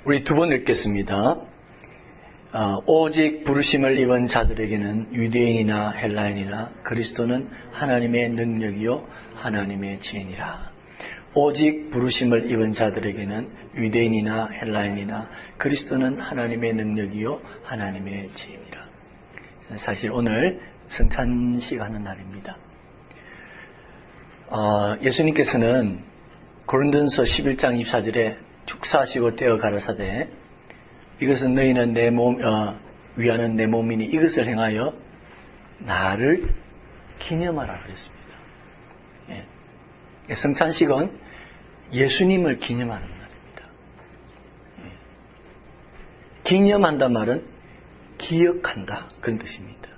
우리 두 번 읽겠습니다. 오직 부르심을 입은 자들에게는 유대인이나 헬라인이나 그리스도는 하나님의 능력이요 하나님의 지혜니라. 오직 부르심을 입은 자들에게는 유대인이나 헬라인이나 그리스도는 하나님의 능력이요 하나님의 지혜니라. 사실 오늘 성찬식 하는 날입니다. 예수님께서는 고린도전서 11장 24절에 축사하시고 떼어 가라사대 이것은 너희는 내 몸 위하는 내 몸이니 이것을 행하여 나를 기념하라 그랬습니다. 예. 성찬식은 예수님을 기념하는 날입니다. 예. 기념한다 말은 기억한다 그런 뜻입니다.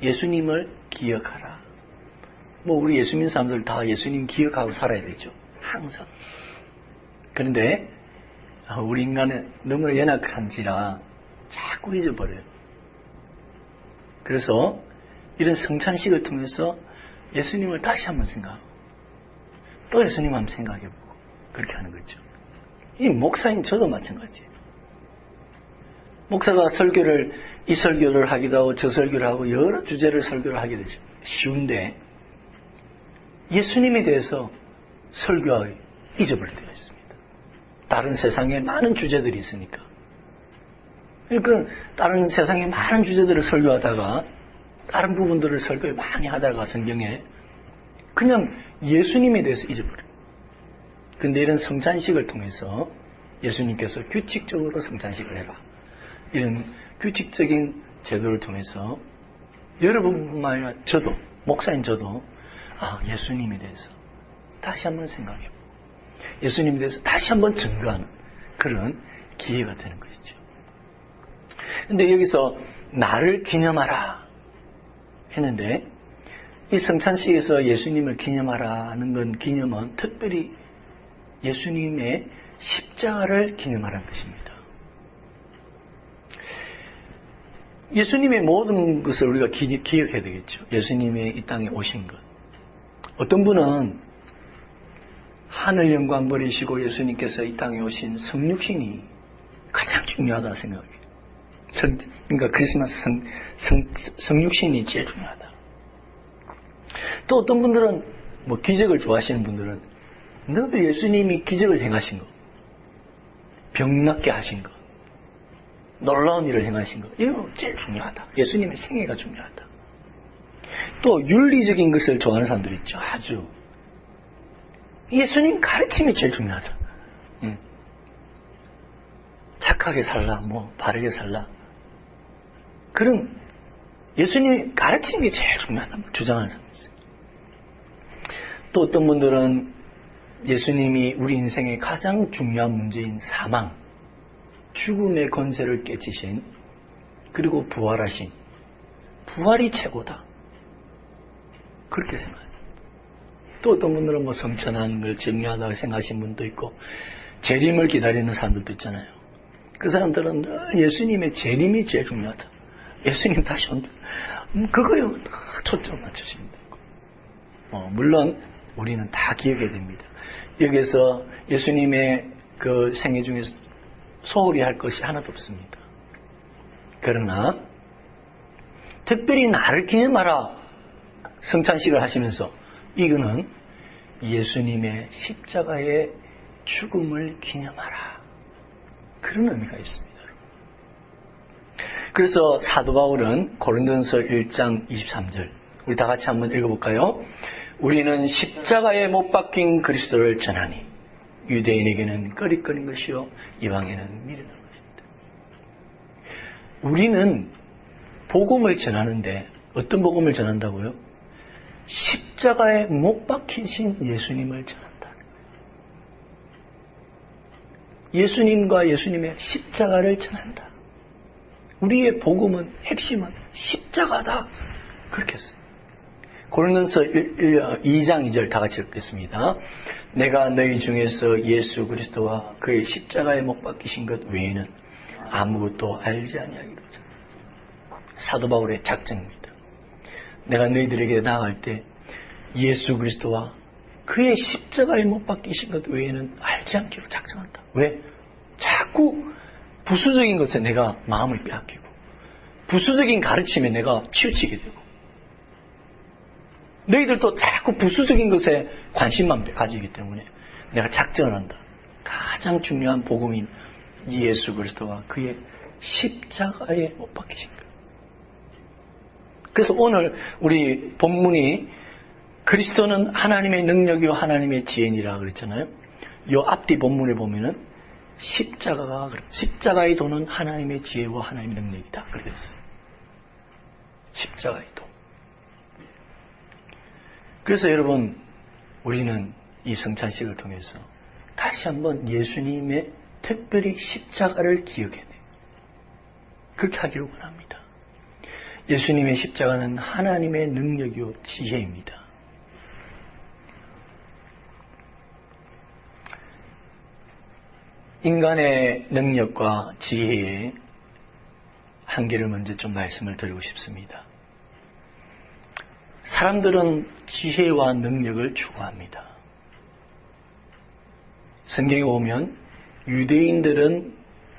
예수님을 기억하라. 우리 예수 믿는 사람들 다 예수님 기억하고 살아야 되죠. 항상. 그런데 우리 인간은 너무 연약한지라 자꾸 잊어버려요. 그래서 이런 성찬식을 통해서 예수님을 다시 한번 생각하고 또 예수님 한번 생각해보고 그렇게 하는 거죠. 이 목사인 저도 마찬가지예요. 목사가 이 설교를 하기도 하고 저 설교를 하고 여러 주제를 설교를 하기도 쉬운데 예수님에 대해서 설교하기 잊어버릴 때가 있습니다. 다른 세상에 많은 주제들이 있으니까. 그러니까 다른 세상에 많은 주제들을 설교하다가 다른 부분들을 설교 많이 하다가 성경에 그냥 예수님에 대해서 잊어버려요. 근데 이런 성찬식을 통해서 예수님께서 규칙적으로 성찬식을 해라. 이런 규칙적인 제도를 통해서 여러분뿐만 아니라 저도 목사인 저도 예수님에 대해서 다시 한번 생각해보고 예수님에 대해서 다시 한번 증거하는 그런 기회가 되는 것이죠. 그런데 여기서 나를 기념하라 했는데 이 성찬식에서 예수님을 기념하라 하는 건 기념은 특별히 예수님의 십자가를 기념하라는 것입니다. 예수님의 모든 것을 우리가 기억해야 되겠죠. 예수님의 이 땅에 오신 것. 어떤 분은 하늘 영광 버리시고 예수님께서 이 땅에 오신 성육신이 가장 중요하다 생각해요. 그러니까 크리스마스 성육신이 제일 중요하다. 또 어떤 분들은 기적을 좋아하시는 분들은 늘 예수님이 기적을 행하신 것, 병 낫게 하신 것, 놀라운 일을 행하신 것, 이거 제일 중요하다. 예수님의 생애가 중요하다. 또 윤리적인 것을 좋아하는 사람들 있죠. 아주 예수님 가르침이 제일 중요하다. 착하게 살라, 바르게 살라. 그런 예수님이 가르침이 제일 중요하다 주장하는 사람이 있어요. 또 어떤 분들은 예수님이 우리 인생의 가장 중요한 문제인 사망, 죽음의 권세를 깨치신 그리고 부활하신 부활이 최고다. 그렇게 생각해요. 또 어떤 분들은 성천하는 걸 중요하다고 생각하시는 분도 있고 재림을 기다리는 사람들도 있잖아요. 그 사람들은 예수님의 재림이 제일 중요하다. 예수님 다시 온다. 그거요. 다 초점 맞추시면 되고. 물론 우리는 다 기억해야 됩니다. 여기에서 예수님의 그 생애 중에서 소홀히 할 것이 하나도 없습니다. 그러나 특별히 나를 기념하라 성찬식을 하시면서 이거는 예수님의 십자가의 죽음을 기념하라 그런 의미가 있습니다. 그래서 사도 바울은 고린도전서 1장 23절 우리 다 같이 한번 읽어볼까요? 우리는 십자가에 못 박힌 그리스도를 전하니 유대인에게는 꺼리꺼린 것이요 이방에는 미련한 것입니다. 우리는 복음을 전하는데 어떤 복음을 전한다고요? 십자가에 못 박히신 예수님을 전한다는 거예요. 예수님과 예수님의 십자가를 전한다. 우리의 복음은 핵심은 십자가다. 그렇게 했어요. 고린도전서 2장 2절 다 같이 읽겠습니다. 내가 너희 중에서 예수 그리스도와 그의 십자가에 못 박히신 것 외에는 아무것도 알지 아니하기로자. 사도 바울의 작정입니다. 내가 너희들에게 나아갈 때 예수 그리스도와 그의 십자가에 못 박히신 것 외에는 알지 않기로 작정한다. 왜? 자꾸 부수적인 것에 내가 마음을 빼앗기고 부수적인 가르침에 내가 치우치게 되고 너희들도 자꾸 부수적인 것에 관심만 가지기 때문에 내가 작정을 한다. 가장 중요한 복음인 예수 그리스도와 그의 십자가에 못 박히신 것. 그래서 오늘 우리 본문이 그리스도는 하나님의 능력이요 하나님의 지혜니라 그랬잖아요. 이 앞뒤 본문에 보면은 십자가의 도는 하나님의 지혜와 하나님의 능력이다 그랬어요. 십자가의 도. 그래서 여러분 우리는 이 성찬식을 통해서 다시 한번 예수님의 특별히 십자가를 기억해야 돼요. 그렇게 하기를 원합니다. 예수님의 십자가는 하나님의 능력이요 지혜입니다. 인간의 능력과 지혜의 한계를 먼저 좀 말씀을 드리고 싶습니다. 사람들은 지혜와 능력을 추구합니다. 성경에 보면 유대인들은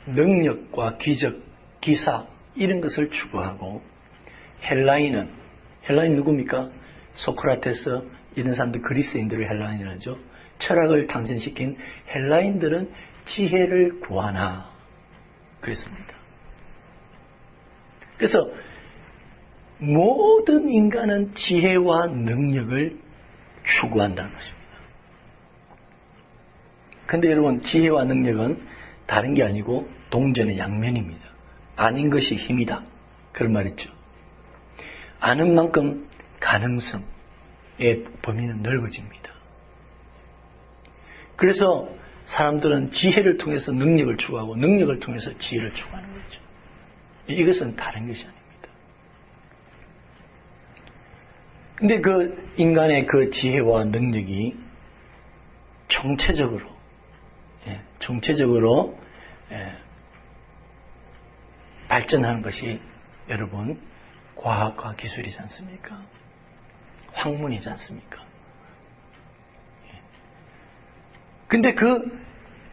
능력과 기적, 기사 이런 것을 추구하고 헬라인 누굽니까? 소크라테스 이런 사람들 그리스인들을 헬라인이라죠. 철학을 탄생시킨 헬라인들은 지혜를 구하나 그랬습니다. 그래서 모든 인간은 지혜와 능력을 추구한다는 것입니다. 그런데 여러분 지혜와 능력은 다른 게 아니고 동전의 양면입니다. 아닌 것이 힘이다. 그런 말 있죠. 아는 만큼 가능성의 범위는 넓어집니다. 그래서 사람들은 지혜를 통해서 능력을 추구하고 능력을 통해서 지혜를 추구하는 거죠. 이것은 다른 것이 아닙니다. 근데 그 인간의 그 지혜와 능력이 총체적으로 발전하는 것이 여러분 과학과 기술이지 않습니까? 학문이지 않습니까? 근데 그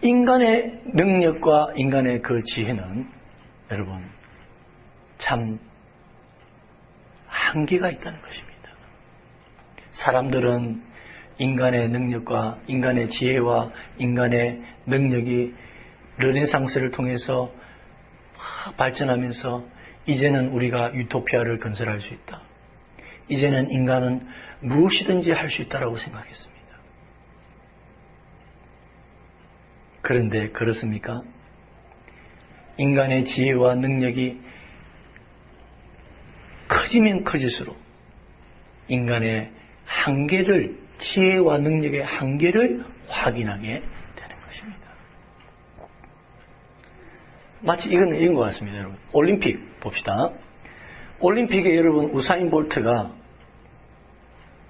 인간의 능력과 인간의 그 지혜는 여러분 참 한계가 있다는 것입니다. 사람들은 인간의 능력과 인간의 지혜와 인간의 능력이 르네상스를 통해서 발전하면서 이제는 우리가 유토피아를 건설할 수 있다. 이제는 인간은 무엇이든지 할 수 있다라고 생각했습니다. 그런데 그렇습니까? 인간의 지혜와 능력이 커지면 커질수록 인간의 한계를, 지혜와 능력의 한계를 확인하게 되는 것입니다. 마치 이건 이런 것 같습니다, 여러분. 올림픽 봅시다. 올림픽에 여러분 우사인 볼트가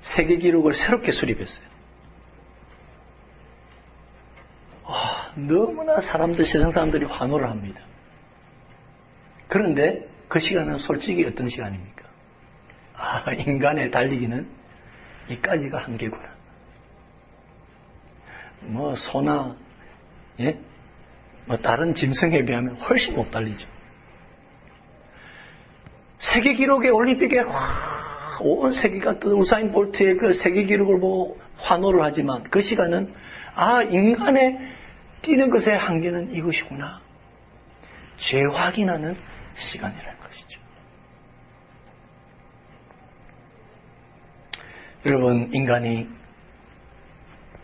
세계 기록을 새롭게 수립했어요. 너무나 세상 사람들이 환호를 합니다. 그런데 그 시간은 솔직히 어떤 시간입니까? 인간의 달리기는 이까지가 한계구나. 소나 다른 짐승에 비하면 훨씬 못 달리죠. 세계 기록의 올림픽에 온 세계가 또 우사인 볼트의 그 세계 기록을 보고 환호를 하지만 그 시간은 인간의 뛰는 것의 한계는 이것이구나. 재확인하는 시간이라는 것이죠. 여러분, 인간이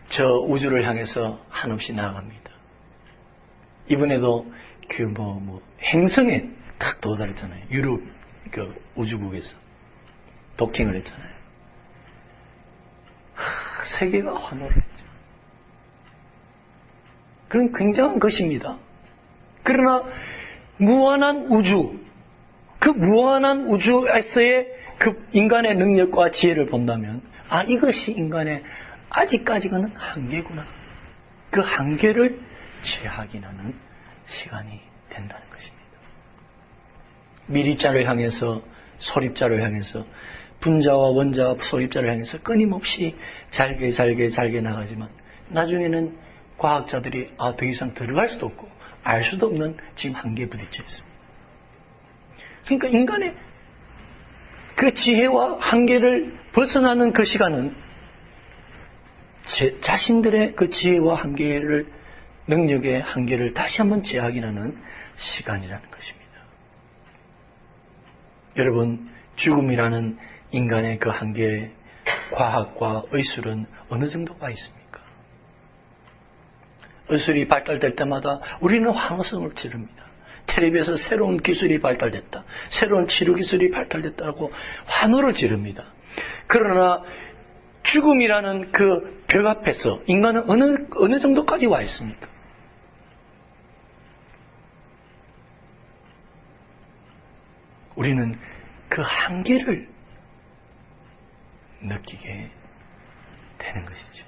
저 우주를 향해서 한없이 나아갑니다. 이번에도 행성에 딱 도달했잖아요. 유럽 우주국에서 도킹을 했잖아요. 세계가 환호를 했죠. 그건 굉장한 것입니다. 그러나 무한한 우주, 그 무한한 우주에서의 그 인간의 능력과 지혜를 본다면 이것이 인간의 아직까지는 한계구나. 그 한계를 재확인하는 시간이 된다는 것입니다. 미립자를 향해서 소립자를 향해서 분자와 원자와 소립자를 향해서 끊임없이 잘게 나가지만 나중에는 과학자들이 더 이상 들어갈 수도 없고 알 수도 없는 지금 한계에 부딪혀 있습니다. 그러니까 인간의 그 지혜와 한계를 벗어나는 그 시간은 자신들의 그 지혜와 한계를, 능력의 한계를 다시 한번 재확인하는 시간이라는 것입니다. 여러분, 죽음이라는 인간의 그 한계에 과학과 의술은 어느 정도가 있습니까? 의술이 발달될 때마다 우리는 환호성을 지릅니다. 텔레비에서 새로운 기술이 발달됐다, 새로운 치료 기술이 발달됐다고 환호를 지릅니다. 그러나 죽음이라는 그 벽 앞에서 인간은 어느 정도까지 와 있습니까? 우리는 그 한계를 느끼게 되는 것이죠.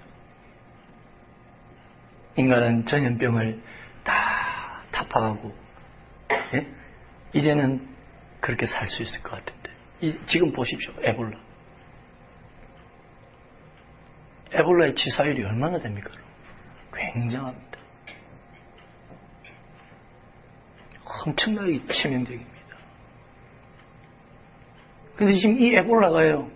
인간은 전염병을 다 타파하고, 예? 이제는 그렇게 살 수 있을 것 같은데, 지금 보십시오. 에볼라의 치사율이 얼마나 됩니까? 굉장합니다. 엄청나게 치명적입니다. 근데 지금 이 에볼라가요,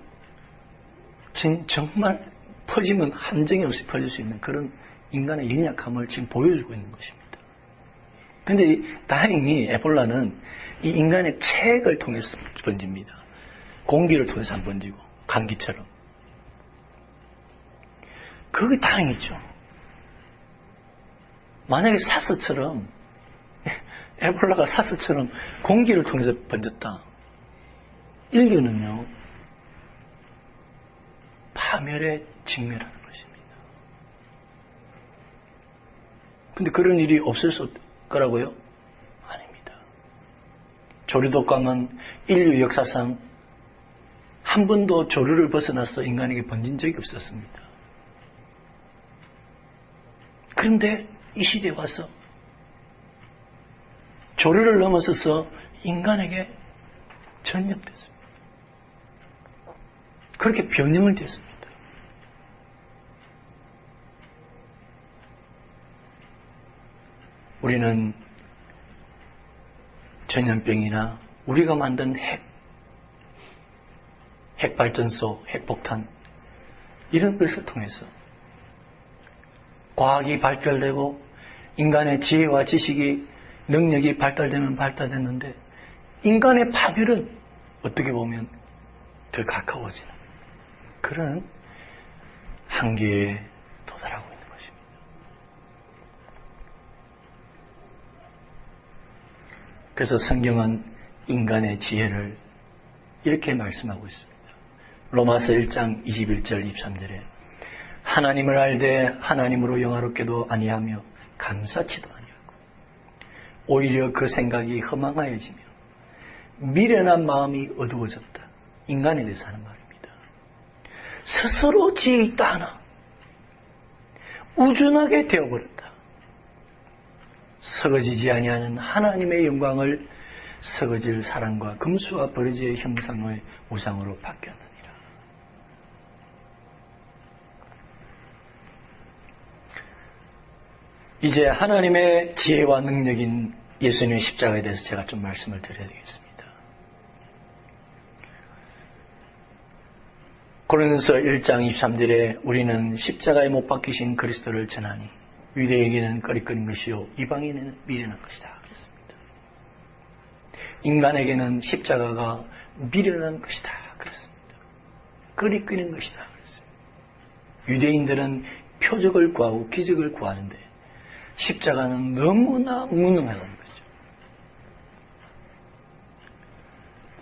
정말 퍼지면 한정이 없이 퍼질 수 있는 그런 인간의 연약함을 지금 보여주고 있는 것입니다. 근데 다행히 에볼라는 이 인간의 체액을 통해서 번집니다. 공기를 통해서 안 번지고, 감기처럼. 그게 다행이죠. 만약에 사스처럼, 에볼라가 사스처럼 공기를 통해서 번졌다. 인류는요, 파멸에 직면하는 것입니다. 근데 그런 일이 없을 수 거라고요? 아닙니다. 조류독감은 인류 역사상 한 번도 조류를 벗어나서 인간에게 번진 적이 없었습니다. 그런데 이 시대에 와서 조류를 넘어서서 인간에게 전염됐습니다. 그렇게 변형을 됐습니다. 우리는 전염병이나 우리가 만든 핵발전소, 핵폭탄, 이런 것을 통해서 과학이 발달되고 인간의 지혜와 지식이, 능력이 발달되면 발달됐는데 인간의 파멸은 어떻게 보면 더 가까워지는 그런 한계에 도달하고 있는 것입니다. 그래서 성경은 인간의 지혜를 이렇게 말씀하고 있습니다. 로마서 1장 21절 23절에 하나님을 알되 하나님으로 영화롭게도 아니하며 감사치도 아니하고 오히려 그 생각이 허망하여지며 미련한 마음이 어두워졌다. 인간에 대해서 하는 말입니다. 스스로 지혜 있다 하나 우준하게 되어버렸다. 썩어지지 아니하는 하나님의 영광을 썩어질 사랑과 금수와 버러지의 형상의 우상으로 바뀌었느니라. 이제 하나님의 지혜와 능력인 예수님의 십자가에 대해서 제가 좀 말씀을 드려야 되겠습니다. 고린도서 1장 23절에 우리는 십자가에 못 박히신 그리스도를 전하니 유대에게는 꺼리꺼린 것이요 이방인에게는 미련한 것이다 그랬습니다. 인간에게는 십자가가 미련한 것이다 그랬습니다. 꺼리꺼린 것이다 그랬습니다. 유대인들은 표적을 구하고 기적을 구하는데 십자가는 너무나 무능하다는 거죠.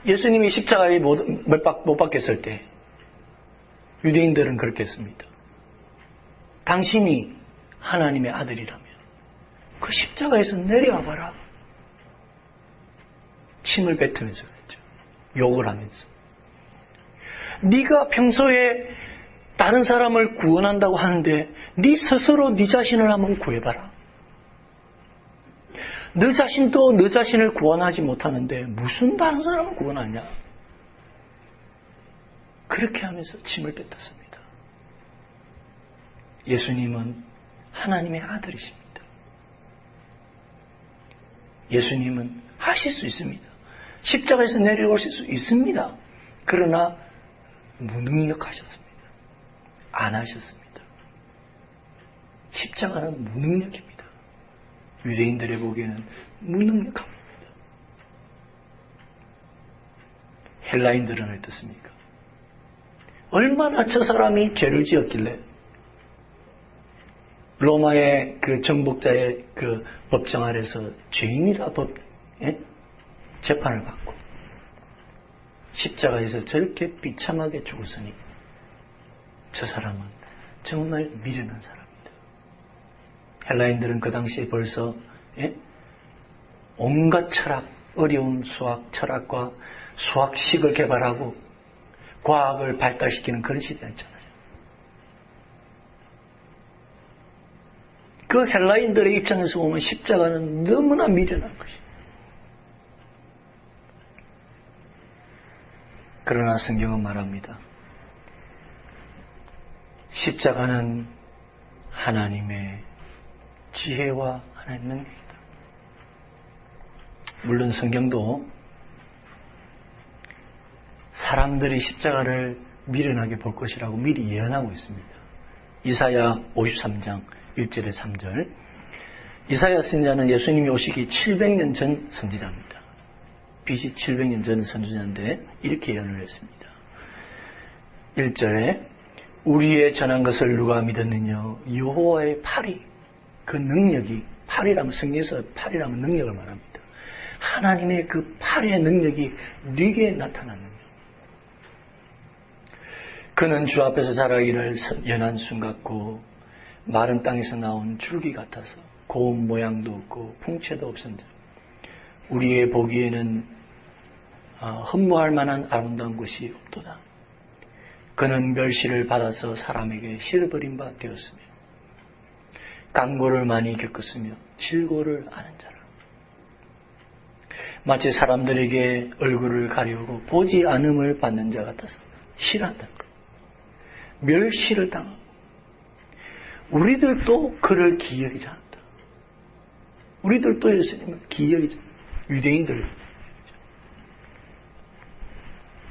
예수님이 십자가에 못 박혔을 때 유대인들은 그렇게 했습니다. 당신이 하나님의 아들이라면 그 십자가에서 내려와 봐라. 침을 뱉으면서 그랬죠. 욕을 하면서. 네가 평소에 다른 사람을 구원한다고 하는데 네 스스로 네 자신을 한번 구해봐라. 너 자신도 너 자신을 구원하지 못하는데 무슨 다른 사람을 구원하냐. 그렇게 하면서 침을 뱉었습니다. 예수님은 하나님의 아들이십니다. 예수님은 하실 수 있습니다. 십자가에서 내려오실 수 있습니다. 그러나 무능력하셨습니다. 안 하셨습니다. 십자가는 무능력입니다. 유대인들의 보기에는 무능력합니다. 헬라인들은 어떻습니까? 얼마나 저 사람이 죄를 지었길래 로마의 그 정복자의 그 법정 아래서 죄인이라 재판을 받고 십자가에서 저렇게 비참하게 죽었으니 저 사람은 정말 미련한 사람입니다. 헬라인들은 그 당시에 벌써 온갖 철학, 어려운 수학, 철학과 수학식을 개발하고 과학을 발달시키는 그런 시대였잖아요. 그 헬라인들의 입장에서 보면 십자가는 너무나 미련한 것이에요. 그러나 성경은 말합니다. 십자가는 하나님의 지혜와 하나님의 능력이다. 물론 성경도 사람들이 십자가를 미련하게 볼 것이라고 미리 예언하고 있습니다. 이사야 53장 1절에 3절. 이사야 선지자는 예수님이 오시기 700년 전 선지자입니다. BC 700년 전 선지자인데 이렇게 예언을 했습니다. 1절에 우리의 전한 것을 누가 믿었느냐? 여호와의 팔이, 그 능력이, 팔이라면 성경에서 팔이라면 능력을 말합니다. 하나님의 그 팔의 능력이 네게 나타났느냐? 그는 주 앞에서 자라기를 연한 순 같고 마른 땅에서 나온 줄기 같아서 고운 모양도 없고 풍채도 없은데 우리의 보기에는 흠모할 만한 아름다운 것이 없도다. 그는 멸시를 받아서 사람에게 실버린 바 되었으며 강고를 많이 겪었으며 질고를 아는 자라. 마치 사람들에게 얼굴을 가리우고 보지 않음을 받는 자 같아서 싫어한다는 것. 멸시를 당하고 우리들도 그를 기여하지 않았다. 우리들도 예수님을 기여하지 않았다. 유대인들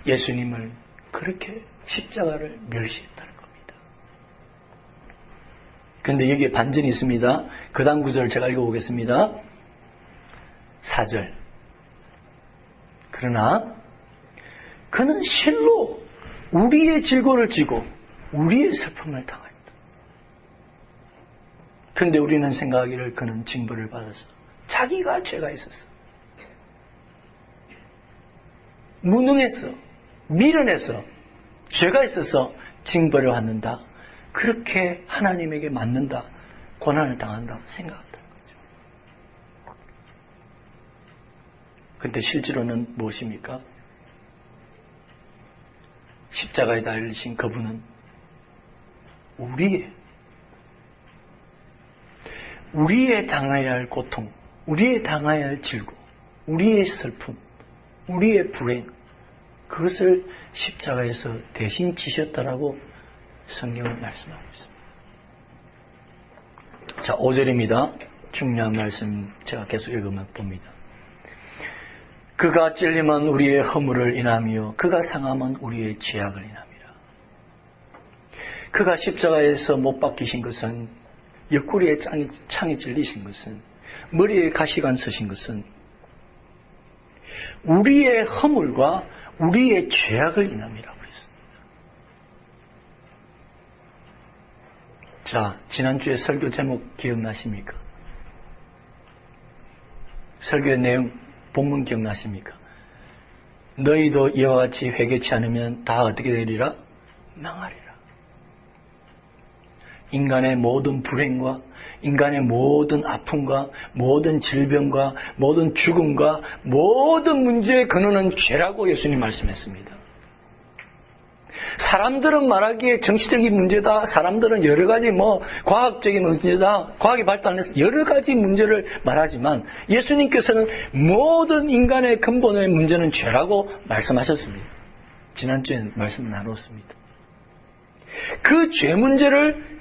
예수님을 그렇게 십자가를 멸시했다는 겁니다. 그런데 여기에 반전이 있습니다. 그 다음 구절 제가 읽어보겠습니다. 4절. 그러나 그는 실로 우리의 질고를 지고 우리의 슬픔을 당하였다. 그런데 우리는 생각하기를 그는 징벌을 받았어. 자기가 죄가 있었어. 무능했어. 미련했어. 죄가 있어서 징벌을 받는다. 그렇게 하나님에게 맞는다. 고난을 당한다. 생각한다는 거죠. 그런데 실제로는 무엇입니까? 십자가에 달리신 그분은 우리의 당해야 할 고통, 우리의 당해야 할 질고, 우리의 슬픔, 우리의 불행, 그것을 십자가에서 대신 지셨다라고 성경은 말씀하고 있습니다. 자, 5절입니다. 중요한 말씀 제가 계속 읽으면 봅니다. 그가 찔림은 우리의 허물을 인하며 그가 상함은 우리의 죄악을 인함이라. 그가 십자가에서 못 박히신 것은, 옆구리에 창이 찔리신 것은, 머리에 가시관 서신 것은 우리의 허물과 우리의 죄악을 인함이라고 했습니다. 자, 지난주에 설교 제목 기억나십니까? 설교의 내용, 본문 기억나십니까? 너희도 이와 같이 회개치 않으면 다 어떻게 되리라? 망하리라. 인간의 모든 불행과 인간의 모든 아픔과 모든 질병과 모든 죽음과 모든 문제의 근원은 죄라고 예수님 말씀했습니다. 사람들은 말하기에 정치적인 문제다. 사람들은 여러 가지 과학적인 문제다. 과학이 발달해서 여러 가지 문제를 말하지만 예수님께서는 모든 인간의 근본의 문제는 죄라고 말씀하셨습니다. 지난주에 말씀 나눴습니다. 그 죄 문제를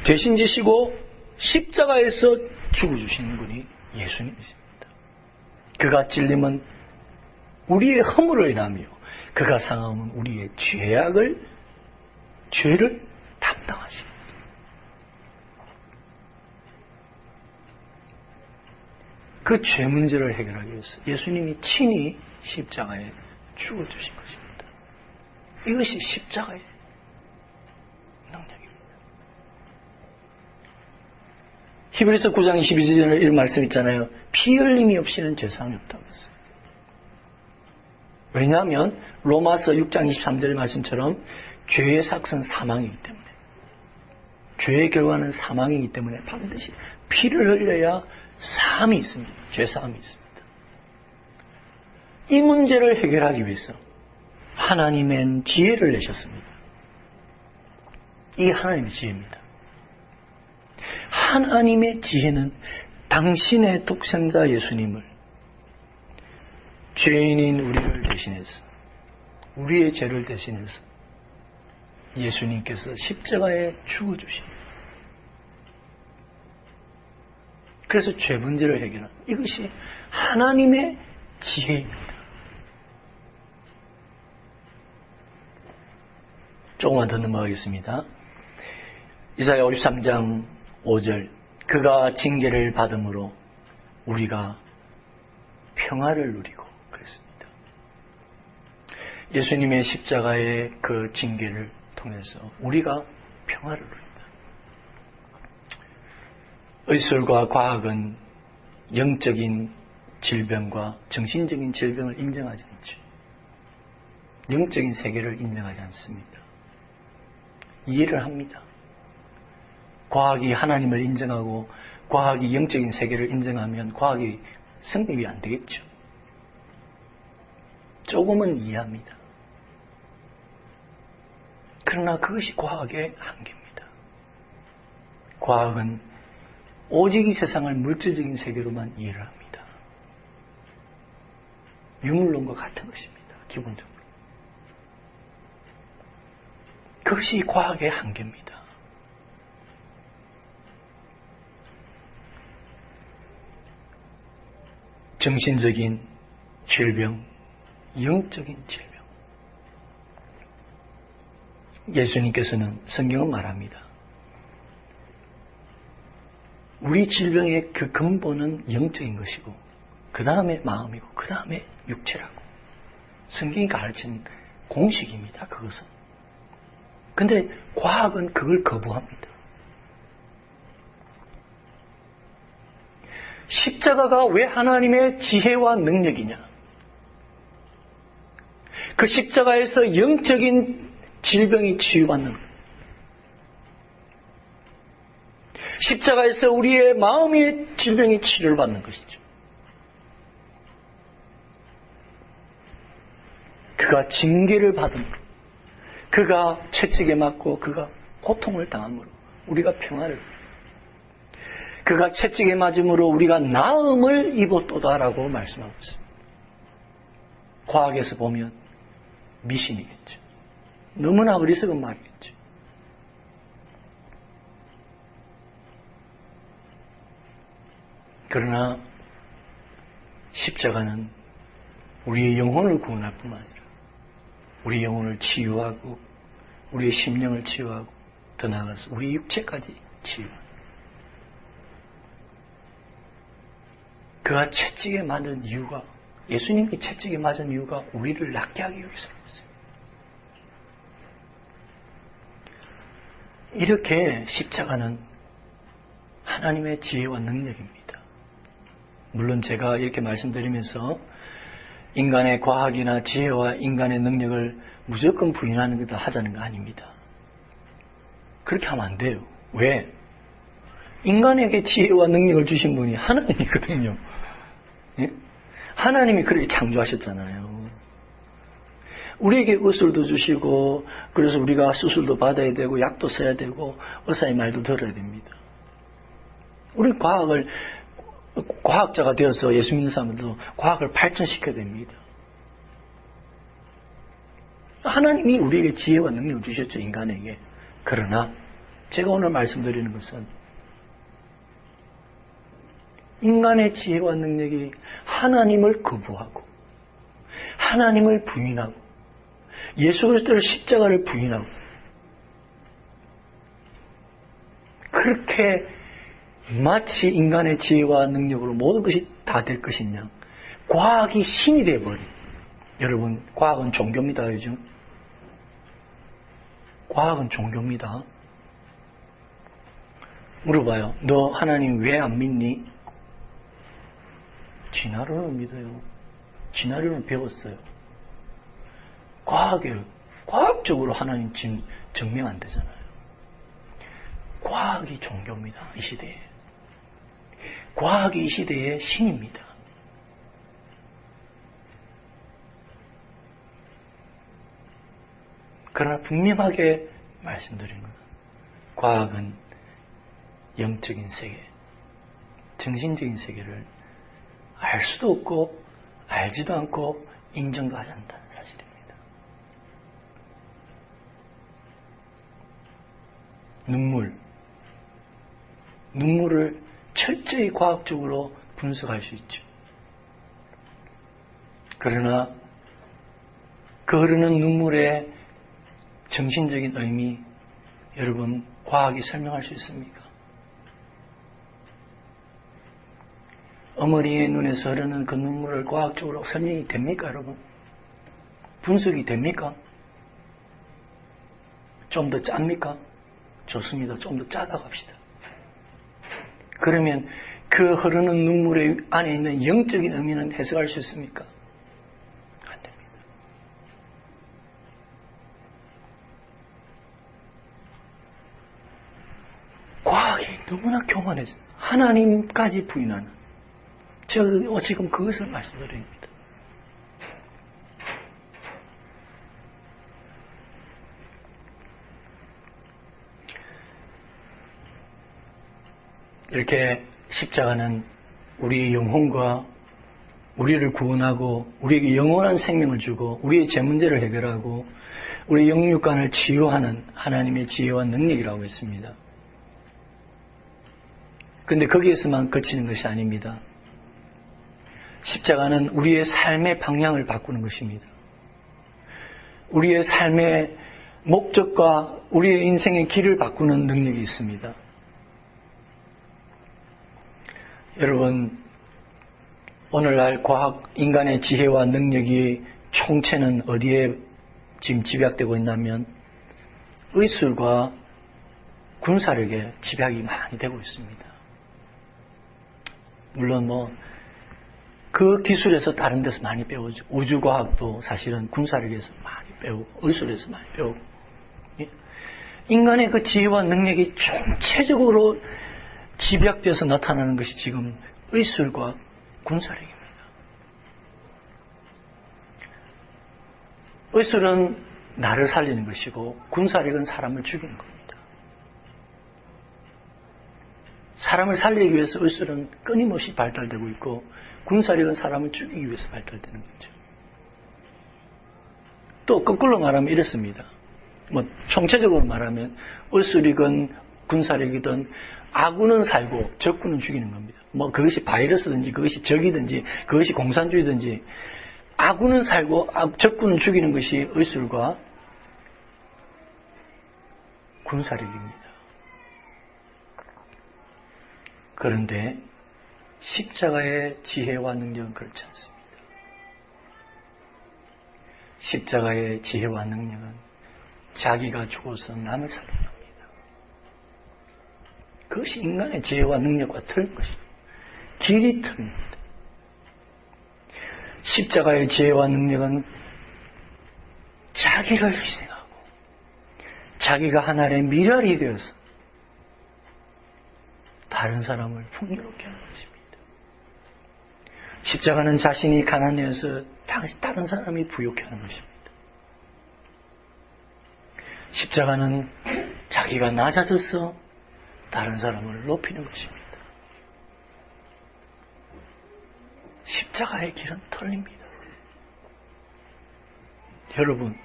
대신 지시고 십자가에서 죽어주시는 분이 예수님이십니다. 그가 찔림은 우리의 허물을 인하며 그가 상함은 우리의 죄를 담당하시는 것입니다. 그 죄 문제를 해결하기 위해서 예수님이 친히 십자가에 죽어주신 것입니다. 이것이 십자가의 능력입니다. 히브리서 9장 22절에 이런 말씀 있잖아요. 피 흘림이 없이는 죄사함이 없다고 했어요. 왜냐하면 로마서 6장 23절 말씀처럼 죄의 삭은 사망이기 때문에, 죄의 결과는 사망이기 때문에 반드시 피를 흘려야 사함이 있습니다. 죄사함이 있습니다. 이 문제를 해결하기 위해서 하나님은 지혜를 내셨습니다. 이 하나님의 지혜입니다. 하나님의 지혜는 당신의 독생자 예수님을 죄인인 우리를 대신해서, 우리의 죄를 대신해서 예수님께서 십자가에 죽어주십니다. 그래서 죄 문제를 해결하는 이것이 하나님의 지혜입니다. 조금만 더 넘어가겠습니다. 이사야 53장 5절, 그가 징계를 받음으로 우리가 평화를 누리고 그랬습니다. 예수님의 십자가의 그 징계를 통해서 우리가 평화를 누립니다. 의술과 과학은 영적인 질병과 정신적인 질병을 인정하지 않죠. 영적인 세계를 인정하지 않습니다. 이해를 합니다. 과학이 하나님을 인정하고 과학이 영적인 세계를 인정하면 과학이 성립이 안 되겠죠. 조금은 이해합니다. 그러나 그것이 과학의 한계입니다. 과학은 오직 이 세상을 물질적인 세계로만 이해를 합니다. 유물론과 같은 것입니다. 기본적으로. 그것이 과학의 한계입니다. 정신적인 질병, 영적인 질병. 예수님께서는 성경은 말합니다. 우리 질병의 그 근본은 영적인 것이고 그 다음에 마음이고 그 다음에 육체라고 성경이 가르치는 공식입니다. 그것은. 근데 과학은 그걸 거부합니다. 십자가가 왜 하나님의 지혜와 능력이냐? 그 십자가에서 영적인 질병이 치유받는 거예요. 십자가에서 우리의 마음의 질병이 치료를 받는 것이죠. 그가 징계를 받음으로, 그가 채찍에 맞고 그가 고통을 당함으로 우리가 평화를, 그가 채찍에 맞음으로 우리가 나음을 입었도다라고 말씀하고 있습니다. 과학에서 보면 미신이겠죠. 너무나 어리석은 말이겠죠. 그러나 십자가는 우리의 영혼을 구원할 뿐만 아니라 우리 영혼을 치유하고 우리의 심령을 치유하고 더 나아가서 우리 육체까지 치유하는, 그가 채찍에 맞은 이유가, 예수님이 채찍에 맞은 이유가 우리를 낫게 하기 위해서라고 했어요. 이렇게 십자가는 하나님의 지혜와 능력입니다. 물론 제가 이렇게 말씀드리면서 인간의 과학이나 지혜와 인간의 능력을 무조건 부인하는 것도 하자는 거 아닙니다. 그렇게 하면 안 돼요. 왜? 인간에게 지혜와 능력을 주신 분이 하나님이거든요. 예? 하나님이 그렇게 창조하셨잖아요. 우리에게 의술도 주시고, 그래서 우리가 수술도 받아야 되고 약도 써야 되고 의사의 말도 들어야 됩니다. 우리 과학자가 되어서 예수 믿는 사람들도 과학을 발전시켜야 됩니다. 하나님이 우리에게 지혜와 능력을 주셨죠, 인간에게. 그러나 제가 오늘 말씀드리는 것은 인간의 지혜와 능력이 하나님을 거부하고 하나님을 부인하고 예수 그리스도를 십자가를 부인하고 그렇게 마치 인간의 지혜와 능력으로 모든 것이 다 될 것이냐. 과학이 신이 되어버린. 여러분, 과학은 종교입니다. 요즘. 과학은 종교입니다. 물어봐요. 너 하나님 왜 안 믿니? 진화론을 믿어요. 진화론을 배웠어요. 과학적으로 하나님 지금 증명 안 되잖아요. 과학이 종교입니다. 이 시대에. 과학이 이 시대의 신입니다. 그러나 분명하게 말씀드린 것. 과학은 영적인 세계, 정신적인 세계를 알 수도 없고 알지도 않고 인정도 하지 않는다는 사실입니다. 눈물을 철저히 과학적으로 분석할 수 있죠. 그러나 그 흐르는 눈물의 정신적인 의미, 여러분, 과학이 설명할 수 있습니까? 어머니의 눈에서 흐르는 그 눈물을 과학적으로 설명이 됩니까, 여러분? 분석이 됩니까? 좀 더 짭니까? 좋습니다. 좀 더 짜다고 합시다. 그러면 그 흐르는 눈물의 안에 있는 영적인 의미는 해석할 수 있습니까? 안 됩니다. 과학이 너무나 교만해져. 하나님까지 부인하는. 제가 지금 그것을 말씀드립니다. 이렇게 십자가는 우리의 영혼과 우리를 구원하고 우리에게 영원한 생명을 주고 우리의 제 문제를 해결하고 우리의 영육간을 치유하는 하나님의 지혜와 능력이라고 했습니다. 그런데 거기에서만 그치는 것이 아닙니다. 십자가는 우리의 삶의 방향을 바꾸는 것입니다. 우리의 삶의 목적과 우리의 인생의 길을 바꾸는 능력이 있습니다. 여러분, 오늘날 과학, 인간의 지혜와 능력이 총체는 어디에 지금 집약되고 있냐면 의술과 군사력에 집약이 많이 되고 있습니다. 물론 그 기술에서 다른 데서 많이 배우죠. 우주과학도 사실은 군사력에서 많이 배우고 의술에서 많이 배우고 인간의 그 지혜와 능력이 총체적으로 집약돼서 나타나는 것이 지금 의술과 군사력입니다. 의술은 나를 살리는 것이고 군사력은 사람을 죽이는 겁니다. 사람을 살리기 위해서 의술은 끊임없이 발달되고 있고 군사력은 사람을 죽이기 위해서 발달되는 거죠. 또 거꾸로 말하면 이렇습니다. 총체적으로 말하면 의술이건 군사력이든 아군은 살고 적군은 죽이는 겁니다. 그것이 바이러스든지 그것이 적이든지 그것이 공산주의든지 아군은 살고 적군은 죽이는 것이 의술과 군사력입니다. 그런데 십자가의 지혜와 능력은 그렇지 않습니다. 십자가의 지혜와 능력은 자기가 죽어서 남을 살리는 겁니다. 그것이 인간의 지혜와 능력과 틀린 것입니다. 길이 틀립니다. 십자가의 지혜와 능력은 자기를 희생하고 자기가 하나의 미랄이 되어서 다른 사람을 풍요롭게 하는 것입니다. 십자가는 자신이 가난해서 다른 사람이 부욕해 하는 것입니다. 십자가는 자기가 낮아져서 다른 사람을 높이는 것입니다. 십자가의 길은 틀립니다. 여러분,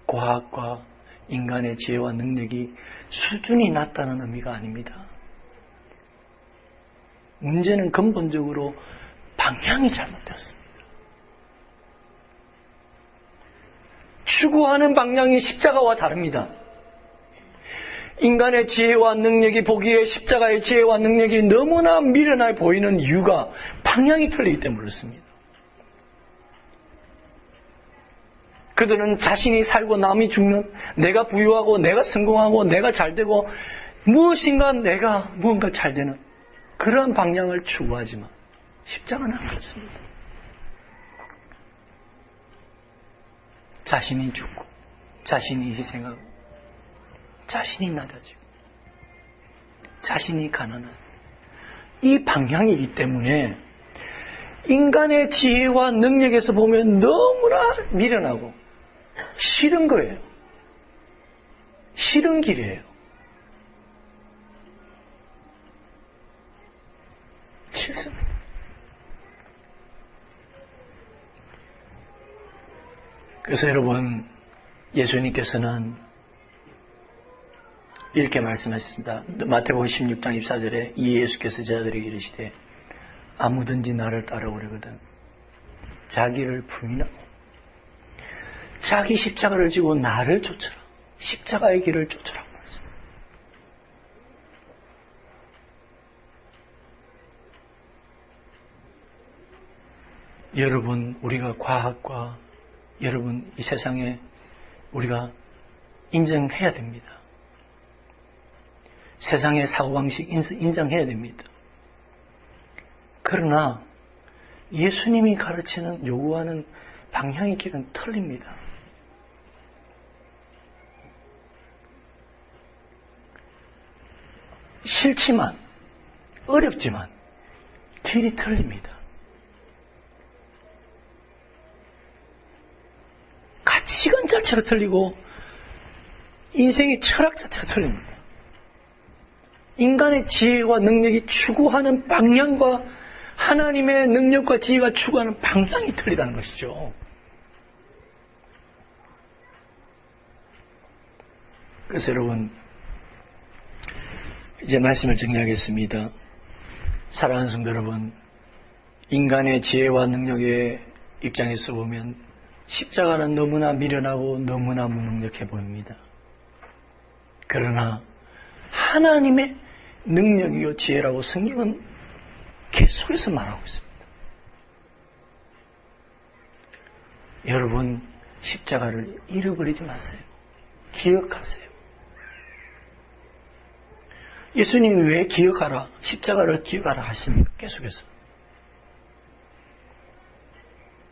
과학과 인간의 지혜와 능력이 수준이 낮다는 의미가 아닙니다. 문제는 근본적으로 방향이 잘못되었습니다. 추구하는 방향이 십자가와 다릅니다. 인간의 지혜와 능력이 보기에 십자가의 지혜와 능력이 너무나 미련해 보이는 이유가 방향이 틀리기 때문에 그렇습니다. 그들은 자신이 살고 남이 죽는, 내가 부유하고 내가 성공하고 내가 잘되고 무엇인가 내가 무언가 잘되는 그러한 방향을 추구하지만 십자가는 안 그렇습니다. 자신이 죽고 자신이 희생하고 자신이 낮아지고 자신이 가난한 이 방향이기 때문에 인간의 지혜와 능력에서 보면 너무나 미련하고 싫은 거예요. 싫은 길이에요. 싫습니다. 그래서 여러분, 예수님께서는 이렇게 말씀하셨습니다. 마태복음 16장 24절에 이 예수께서 제자들에게 이르시되 아무든지 나를 따라오려거든 자기를 부인하고 자기 십자가를 지고 나를 쫓으라. 십자가의 길을 쫓으라고 말했습니다. 여러분, 우리가 과학과 여러분 이 세상에 우리가 인정해야 됩니다. 세상의 사고방식 인정해야 됩니다. 그러나 예수님이 가르치는 요구하는 방향의 길은 틀립니다. 싫지만 어렵지만 길이 틀립니다. 가치관 자체가 틀리고 인생의 철학 자체가 틀립니다. 인간의 지혜와 능력이 추구하는 방향과 하나님의 능력과 지혜가 추구하는 방향이 틀리다는 것이죠. 그래서 여러분, 이제 말씀을 정리하겠습니다. 사랑하는 성도 여러분, 인간의 지혜와 능력의 입장에서 보면 십자가는 너무나 미련하고 너무나 무능력해 보입니다. 그러나 하나님의 능력이요 지혜라고 성경은 계속해서 말하고 있습니다. 여러분, 십자가를 잃어버리지 마세요. 기억하세요. 예수님이 왜 기억하라, 십자가를 기억하라 하십니까? 계속해서.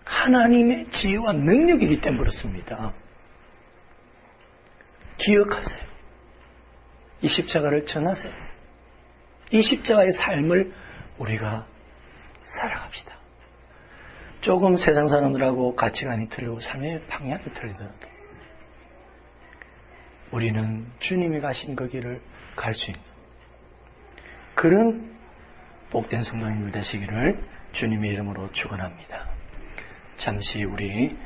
하나님의 지혜와 능력이기 때문에 그렇습니다. 기억하세요. 이 십자가를 전하세요. 이 십자가의 삶을 우리가 살아갑시다. 조금 세상 사람들하고 가치관이 틀리고 삶의 방향이 틀리더라도 우리는 주님이 가신 그 길을 갈 수 있는 그런 복된 성도님들 되시기를 주님의 이름으로 축원합니다. 잠시 우리